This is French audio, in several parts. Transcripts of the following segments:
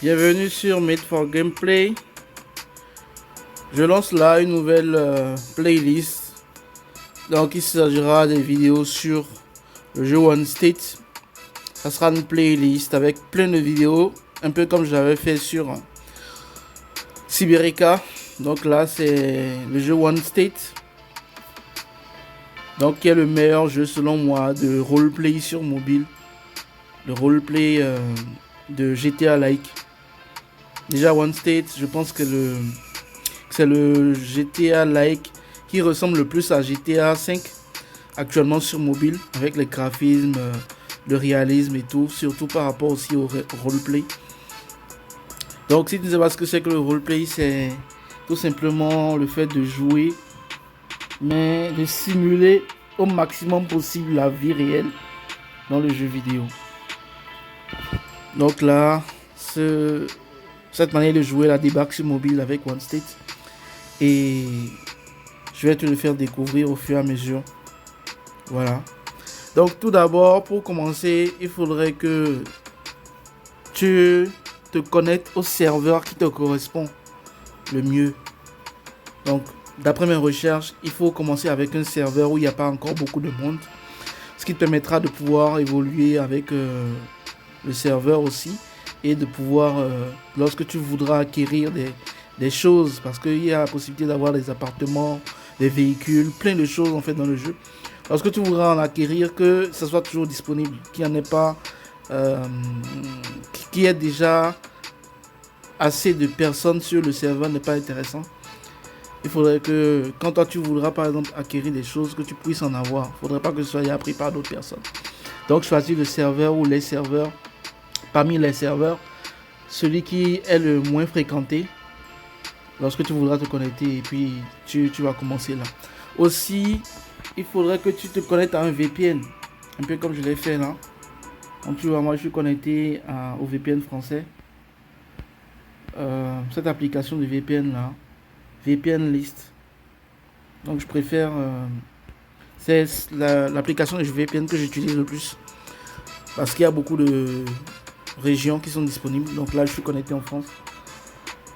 Bienvenue sur Made for Gameplay. Je lance là une nouvelle playlist. Donc il s'agira des vidéos sur le jeu One State. Ça sera une playlist avec plein de vidéos, un peu comme je l'avais fait sur Siberica. Donc là c'est le jeu One State. Donc qui est le meilleur jeu selon moi de roleplay sur mobile. Le roleplay de GTA-like. Déjà One State, je pense que c'est le GTA-like qui ressemble le plus à GTA 5 actuellement sur mobile, avec les graphismes, le réalisme et tout, surtout par rapport aussi au roleplay. Donc si tu ne sais pas ce que c'est que le roleplay, c'est tout simplement le fait de jouer, mais de simuler au maximum possible la vie réelle dans le jeu vidéo. Donc là, cette manière de jouer la débarque sur mobile avec One State, et je vais te le faire découvrir au fur et à mesure. Voilà. Donc tout d'abord, pour commencer, il faudrait que tu te connectes au serveur qui te correspond le mieux. Donc d'après mes recherches, il faut commencer avec un serveur où il n'y a pas encore beaucoup de monde, ce qui te permettra de pouvoir évoluer avec le serveur aussi, et de pouvoir, lorsque tu voudras acquérir des choses, parce qu'il y a la possibilité d'avoir des appartements, des véhicules, plein de choses en fait dans le jeu. Lorsque tu voudras en acquérir, que ça soit toujours disponible, qu'il n'y en ait pas, qu'il y ait déjà assez de personnes sur le serveur n'est pas intéressant. Il faudrait que quand toi tu voudras par exemple acquérir des choses, que tu puisses en avoir. Il ne faudrait pas que ce soit appris par d'autres personnes. Donc choisis le serveur ou les serveurs. Parmi les serveurs, celui qui est le moins fréquenté lorsque tu voudras te connecter, et puis tu vas commencer là. Aussi, il faudrait que tu te connectes à un VPN, un peu comme je l'ai fait là. Donc tu vois, moi je suis connecté au VPN français. Cette application de VPN là, VPN List. Donc je préfère, c'est l'application de VPN que j'utilise le plus, parce qu'il y a beaucoup de régions qui sont disponibles. Donc là je suis connecté en France,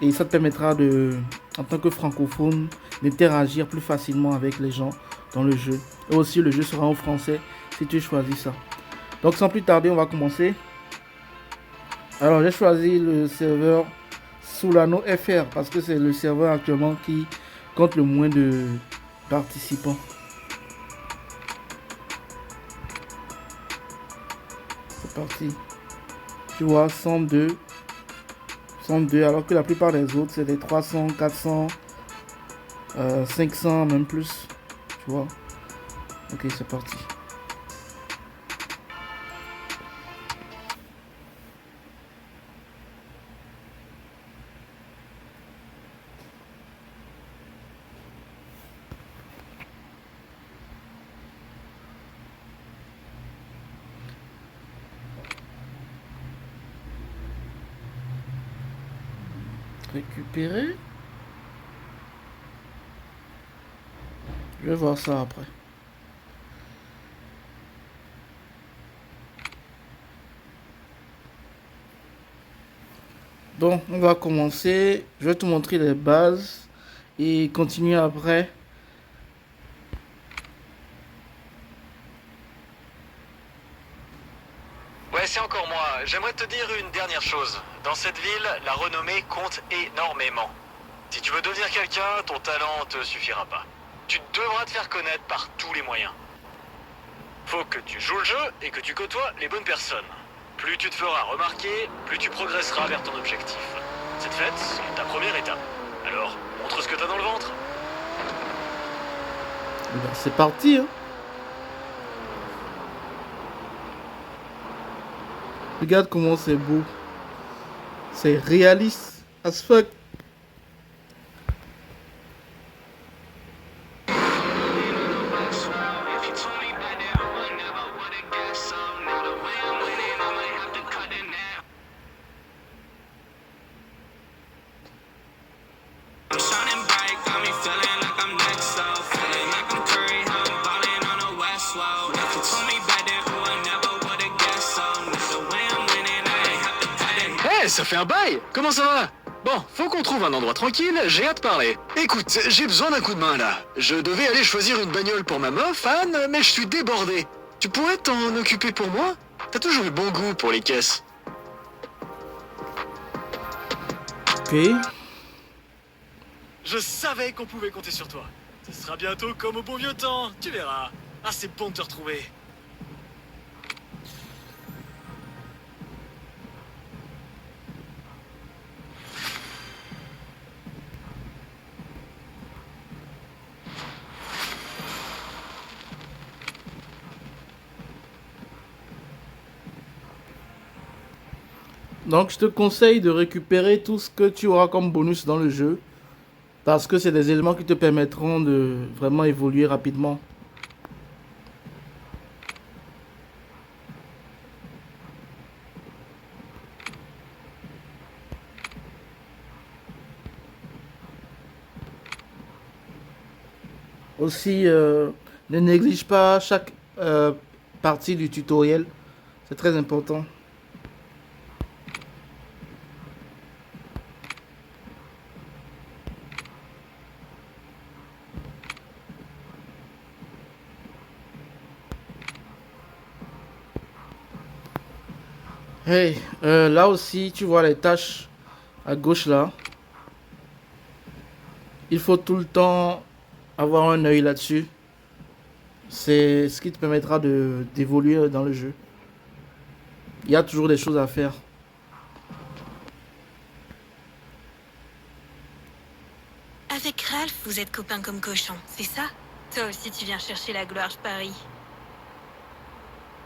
et ça te permettra de, en tant que francophone, d'interagir plus facilement avec les gens dans le jeu. Et aussi le jeu sera en français si tu choisis ça. Donc sans plus tarder, on va commencer. Alors j'ai choisi le serveur Solano FR parce que c'est le serveur actuellement qui compte le moins de participants. C'est parti. Tu vois, 102, alors que la plupart des autres c'est des 300, 400, 500, même plus. Tu vois. Ok, c'est parti. Récupérer. Je vais voir ça après. Bon, on va commencer. Je vais te montrer les bases et continuer après. Ouais, c'est encore moi. J'aimerais te dire une dernière chose. Dans cette ville, la renommée compte énormément. Si tu veux devenir quelqu'un, ton talent te suffira pas. Tu devras te faire connaître par tous les moyens. Faut que tu joues le jeu et que tu côtoies les bonnes personnes. Plus tu te feras remarquer, plus tu progresseras vers ton objectif. Cette fête, c'est ta première étape. Alors, montre ce que t'as dans le ventre. Ben, c'est parti, hein. Regarde comment c'est beau. C'est réaliste as fuck. Eh, ça fait un bail! Comment ça va? Bon, faut qu'on trouve un endroit tranquille, j'ai hâte de parler. Écoute, j'ai besoin d'un coup de main là. Je devais aller choisir une bagnole pour ma meuf, Anne, mais je suis débordé. Tu pourrais t'en occuper pour moi? T'as toujours eu bon goût pour les caisses. Ok. Je savais qu'on pouvait compter sur toi. Ce sera bientôt comme au bon vieux temps, tu verras. Ah, c'est bon de te retrouver. Donc je te conseille de récupérer tout ce que tu auras comme bonus dans le jeu. Parce que c'est des éléments qui te permettront de vraiment évoluer rapidement. Aussi, ne néglige pas chaque partie du tutoriel. C'est très important. Hey, là aussi, tu vois les tâches à gauche là. Il faut tout le temps avoir un œil là-dessus. C'est ce qui te permettra de d'évoluer dans le jeu. Il y a toujours des choses à faire. Avec Ralph, vous êtes copains comme cochons, c'est ça? Toi aussi, tu viens chercher la gloire, je parie.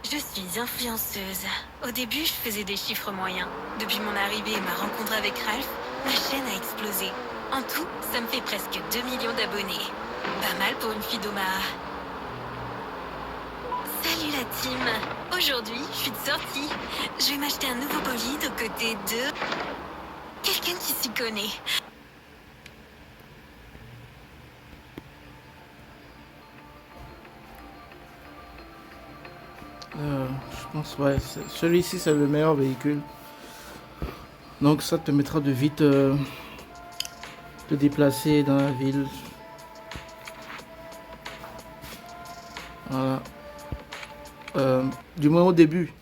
Je suis influenceuse. Au début, je faisais des chiffres moyens. Depuis mon arrivée et ma rencontre avec Ralph, ma chaîne a explosé. En tout, ça me fait presque 2 millions d'abonnés. Pas mal pour une fille d'Omaha. Salut la team. Aujourd'hui, je suis de sortie. Je vais m'acheter un nouveau bolide aux côtés de... quelqu'un qui s'y connaît. Je pense, ouais, celui-ci c'est le meilleur véhicule. Donc ça te permettra de vite te déplacer dans la ville. Voilà. Du moins au début.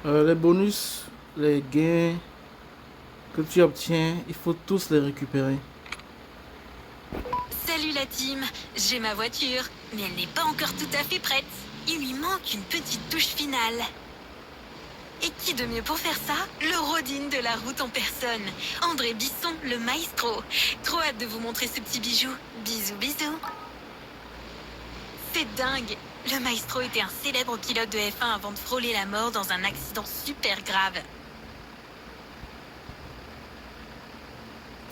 Les bonus, les gains que tu obtiens, il faut tous les récupérer. Salut la team, j'ai ma voiture, mais elle n'est pas encore tout à fait prête. Il lui manque une petite touche finale. Et qui de mieux pour faire ça? Le Rodin de la route en personne. André Bisson, le maestro. Trop hâte de vous montrer ce petit bijou. Bisous, bisous. C'est dingue. Le maestro était un célèbre pilote de F1 avant de frôler la mort dans un accident super grave.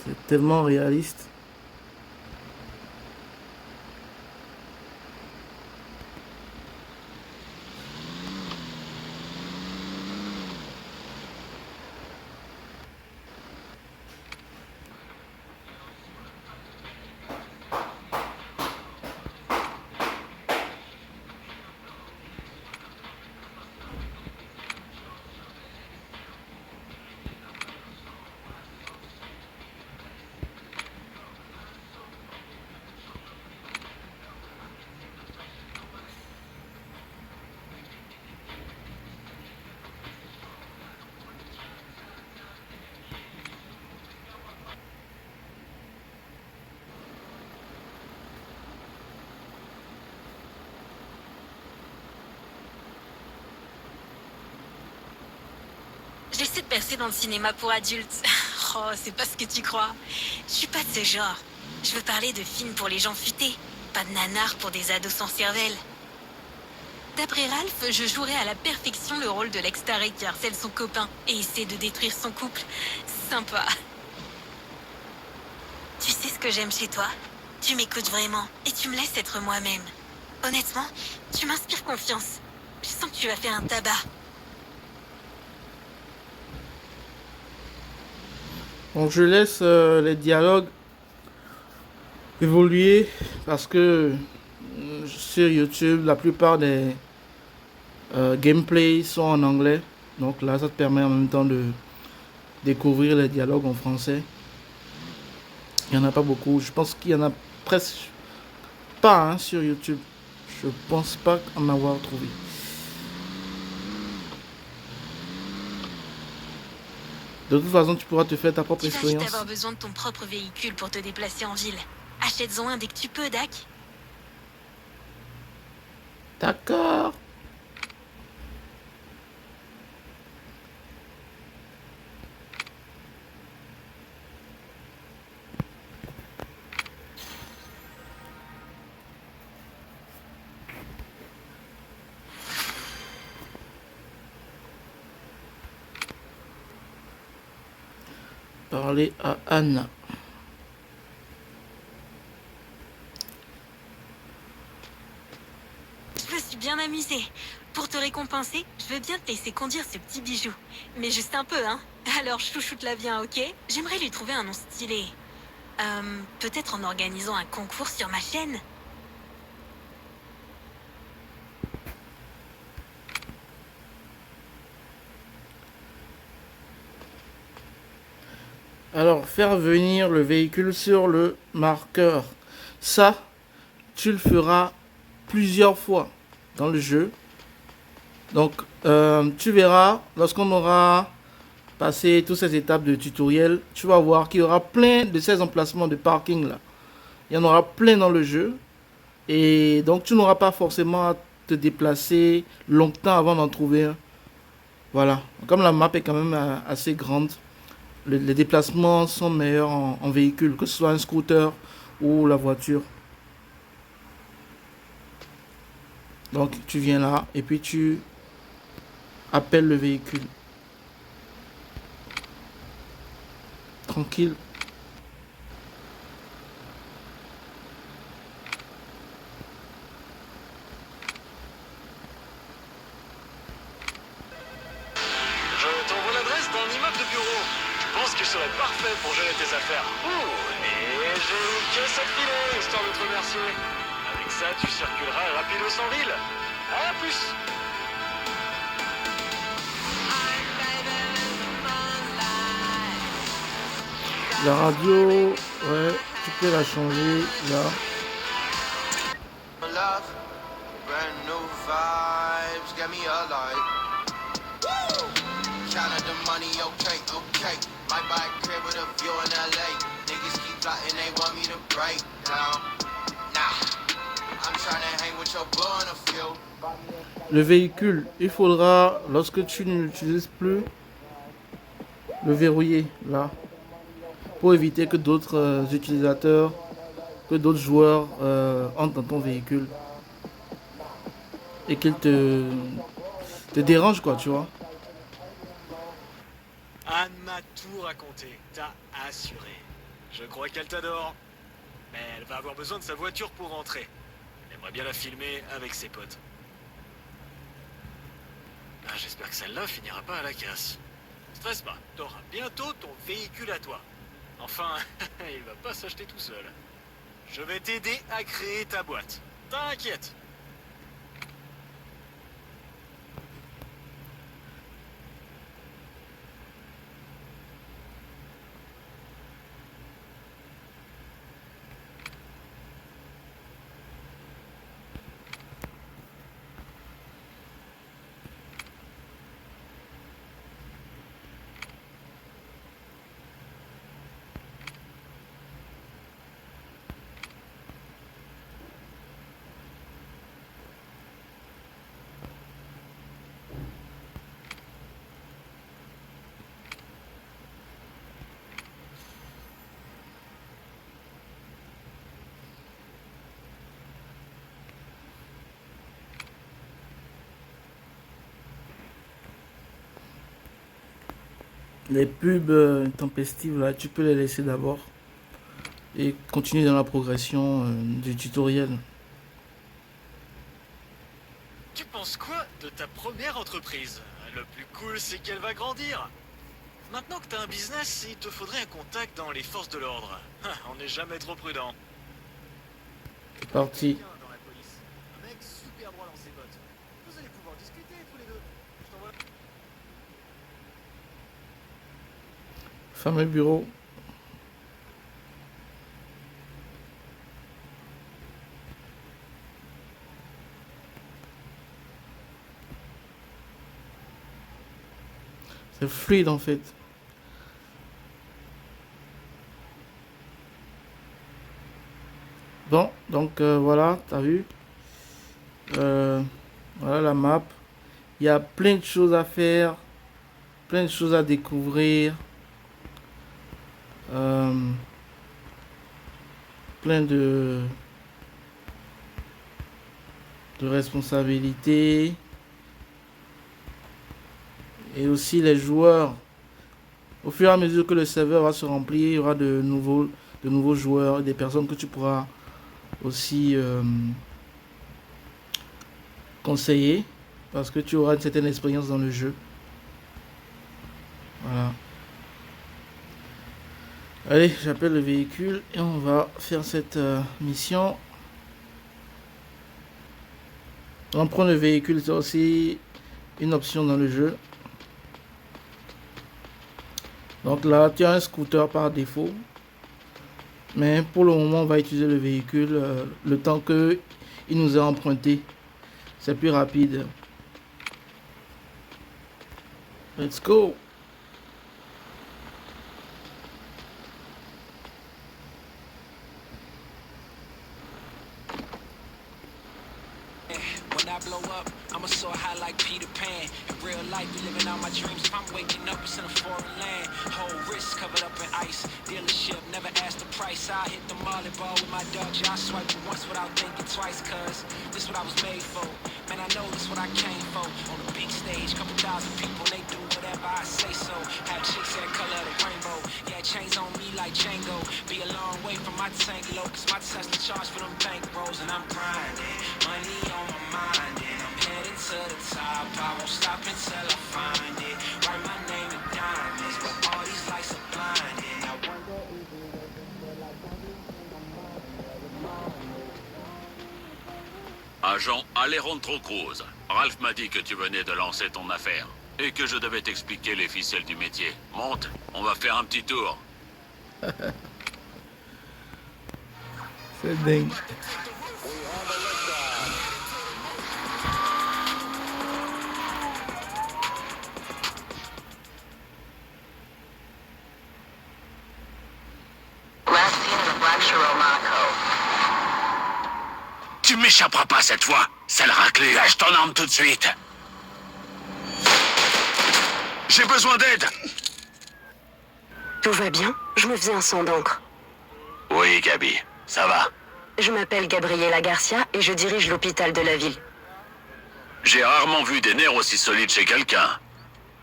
C'est tellement réaliste. J'essaie de percer dans le cinéma pour adultes. Oh, c'est pas ce que tu crois. Je suis pas de ce genre. Je veux parler de films pour les gens futés, pas de nanars pour des ados sans cervelle. D'après Ralph, je jouerais à la perfection le rôle de l'ex-taré qui harcèle son copain et essaie de détruire son couple. Sympa. sais ce que j'aime chez toi? Tu m'écoutes vraiment et tu me laisses être moi-même. Honnêtement, tu m'inspires confiance. Je sens que tu vas faire un tabac. Donc je laisse les dialogues évoluer parce que sur YouTube, la plupart des gameplays sont en anglais. Donc là, ça te permet en même temps de découvrir les dialogues en français. Il n'y en a pas beaucoup. Je pense qu'il y en a presque pas hein, sur YouTube. Je pense pas en avoir trouvé. De toute façon, tu pourras te faire ta propre Tu vas vite expérience. avoir besoin de ton propre véhicule pour te déplacer en ville. Achète-en un dès que tu peux, Dak. D'accord. Parler à Anna. Je me suis bien amusée. Pour te récompenser, je veux bien te laisser conduire ce petit bijou. Mais juste un peu, hein. Alors chouchoute-la bien, ok? J'aimerais lui trouver un nom stylé. Peut-être en organisant un concours sur ma chaîne? Alors, faire venir le véhicule sur le marqueur. Ça, tu le feras plusieurs fois dans le jeu. Donc, tu verras, lorsqu'on aura passé toutes ces étapes de tutoriel, tu vas voir qu'il y aura plein de ces emplacements de parking là. Il y en aura plein dans le jeu. Et donc, tu n'auras pas forcément à te déplacer longtemps avant d'en trouver un. Voilà. Comme la map est quand même assez grande, les déplacements sont meilleurs en véhicule, que ce soit un scooter ou la voiture. Donc, tu viens là et puis tu appelles le véhicule. Tranquille. Je t'envoie l'adresse d'un immeuble de bureau. Je pense qu'il serait parfait pour gérer tes affaires. Ouh, et j'ai une caisse à te filer, histoire de te remercier. Avec ça, tu circuleras rapido sans ville. À plus. La radio, ouais, tu peux la changer là. Love, brand new vibes, get me alive. Counted the money, okay, okay. Might buy a crib with a view in LA. Niggas keep plotting, they want me to break down. Nah, I'm trying to hang with your boo in a few. Le véhicule, il faudra, lorsque tu ne l'utilises plus, le verrouiller là. Pour éviter que d'autres utilisateurs, que d'autres joueurs entrent dans ton véhicule. Et qu'ils te dérangent quoi, tu vois. Anne m'a tout raconté, t'as assuré. Je crois qu'elle t'adore. Mais elle va avoir besoin de sa voiture pour rentrer. Elle aimerait bien la filmer avec ses potes. Ah, j'espère que celle-là finira pas à la casse. Stresse pas, t'auras bientôt ton véhicule à toi. Enfin, il va pas s'acheter tout seul. Je vais t'aider à créer ta boîte. T'inquiète. Les pubs tempestives là, tu peux les laisser d'abord. et continuer dans la progression du tutoriel. Tu penses quoi de ta première entreprise? Le plus cool, c'est qu'elle va grandir. Maintenant que t'as un business, il te faudrait un contact dans les forces de l'ordre. On n'est jamais trop prudent. Parti. Dans la police. Un mec super droit dans ses bottes. Vous allez pouvoir discuter tous les deux. Je t'envoie. Fameux bureau. C'est fluide en fait. Bon, donc voilà, t'as vu. Voilà la map. Il y a plein de choses à faire, plein de choses à découvrir. Plein de responsabilités. Et aussi les joueurs. Au fur et à mesure que le serveur va se remplir, il y aura de nouveaux joueurs, des personnes que tu pourras aussi conseiller. Parce que tu auras une certaine expérience dans le jeu. Voilà. Allez, j'appelle le véhicule et on va faire cette mission. On prend le véhicule, c'est aussi une option dans le jeu. Donc là, tu as un scooter par défaut. Mais pour le moment, on va utiliser le véhicule le temps que il nous est emprunté. C'est plus rapide. Let's go. When I blow up, I'ma soar high like Peter Pan. In real life, be living out my dreams. If I'm waking up, it's in a foreign land. Whole wrist covered up in ice. Dealership, never asked the price. I hit the molly ball with my dog. I swipe it once without thinking twice, cuz this what I was made for. Man, I know this what I came for. On the big stage, couple thousand people, they do whatever I say so. Have chicks that color the rainbow. Yeah, chains on me like Django. Be a long way from my tank low, cause my Tesla charge for them bank rolls. And I'm grinding, money on my mind. And I'm heading to the top. I won't stop until I find it. Write my name in diamonds, but all these lights are blinding. I wonder if it was like Agent Alejandro Cruz, Ralph m'a dit que tu venais de lancer ton affaire et que je devais t'expliquer les ficelles du métier. Monte, on va faire un petit tour. C'est dingue. Last seen in the Black Shiro, Monaco. Tu m'échapperas pas cette fois, sale raclée, lâche ton arme tout de suite. J'ai besoin d'aide. Tout va bien? Je me faisais un sang d'encre. Oui, Gabi, ça va. Je m'appelle Gabriela Garcia et je dirige l'hôpital de la ville. J'ai rarement vu des nerfs aussi solides chez quelqu'un.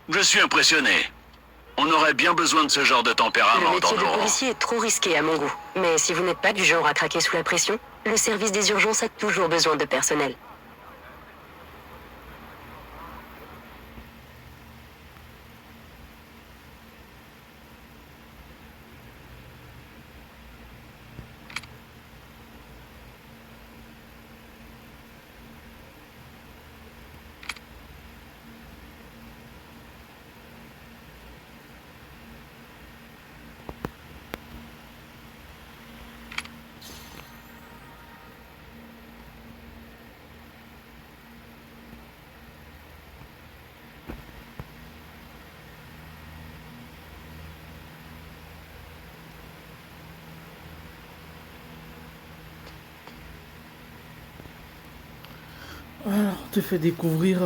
Je suis impressionné. On aurait bien besoin de ce genre de Le tempérament dans métier de nos rangs. policier est trop risqué à mon goût. Mais si vous n'êtes pas du genre à craquer sous la pression, le service des urgences a toujours besoin de personnel. Alors, on te fait découvrir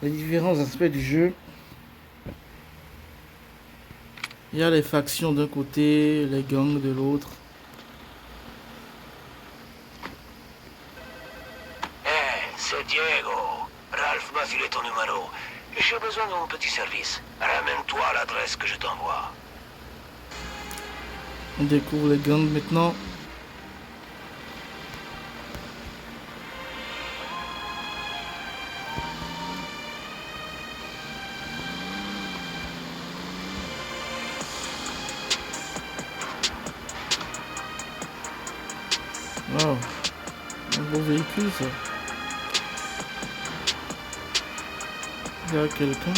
les différents aspects du jeu. Il y a les factions d'un côté, les gangs de l'autre. C'est Diego. Ralph m'a filé ton numéro. J'ai besoin d'un petit service. Ramène-toi à l'adresse que je t'envoie. On découvre les gangs maintenant. Wow. Un beau véhicule ça. Il y a quelqu'un.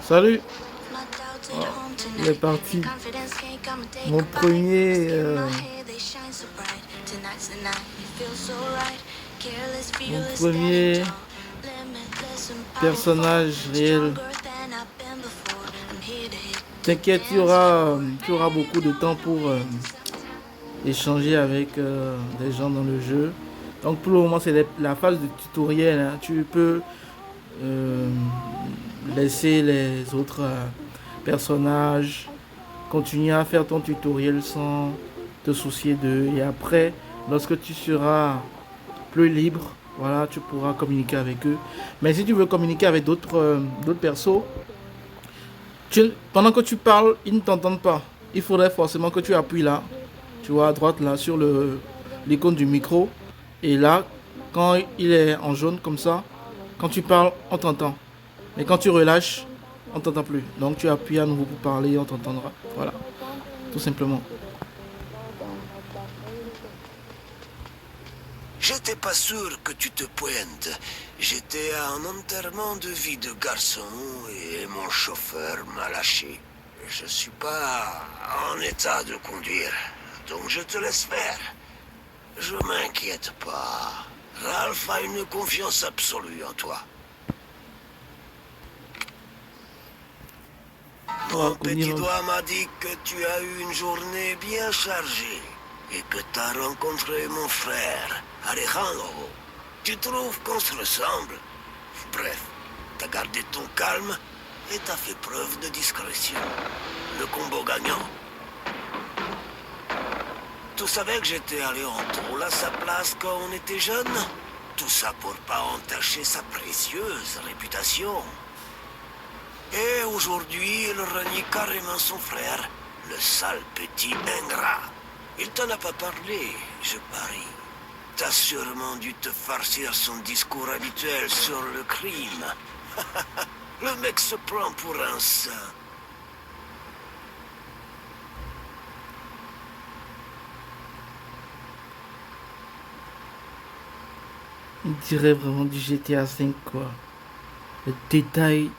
Salut. Oh, il est parti. Mon premier personnage réel. T'inquiète, tu auras beaucoup de temps pour échanger avec des gens dans le jeu. Donc pour le moment c'est la phase de tutoriel, hein. Tu peux laisser les autres personnages continuer à faire ton tutoriel sans te soucier d'eux. Et après, lorsque tu seras plus libre, voilà, tu pourras communiquer avec eux. Mais si tu veux communiquer avec d'autres persos, pendant que tu parles, ils ne t'entendent pas. Il faudrait forcément que tu appuies là, tu vois, à droite là, sur l'icône du micro. Et là, quand il est en jaune comme ça, quand tu parles, on t'entend. Mais quand tu relâches, on t'entend plus. Donc tu appuies à nouveau pour parler, on t'entendra. Voilà, tout simplement. J'étais pas sûr que tu te pointes. J'étais à un enterrement de vie de garçon et mon chauffeur m'a lâché. Je suis pas en état de conduire, donc je te laisse faire. Je m'inquiète pas. Ralph a une confiance absolue en toi. Mon petit doigt m'a dit que tu as eu une journée bien chargée et que tu as rencontré mon frère, Alejandro. Tu trouves qu'on se ressemble? Bref, t'as gardé ton calme et t'as fait preuve de discrétion. Le combo gagnant. Tu savais que j'étais allé en tôle à sa place quand on était jeune? Tout ça pour pas entacher sa précieuse réputation. Et aujourd'hui, il renie carrément son frère, le sale petit ingrat. Il t'en a pas parlé, je parie. T'as sûrement dû te farcir son discours habituel sur le crime. Le mec se prend pour un saint. On dirait vraiment du GTA 5 quoi. Le détail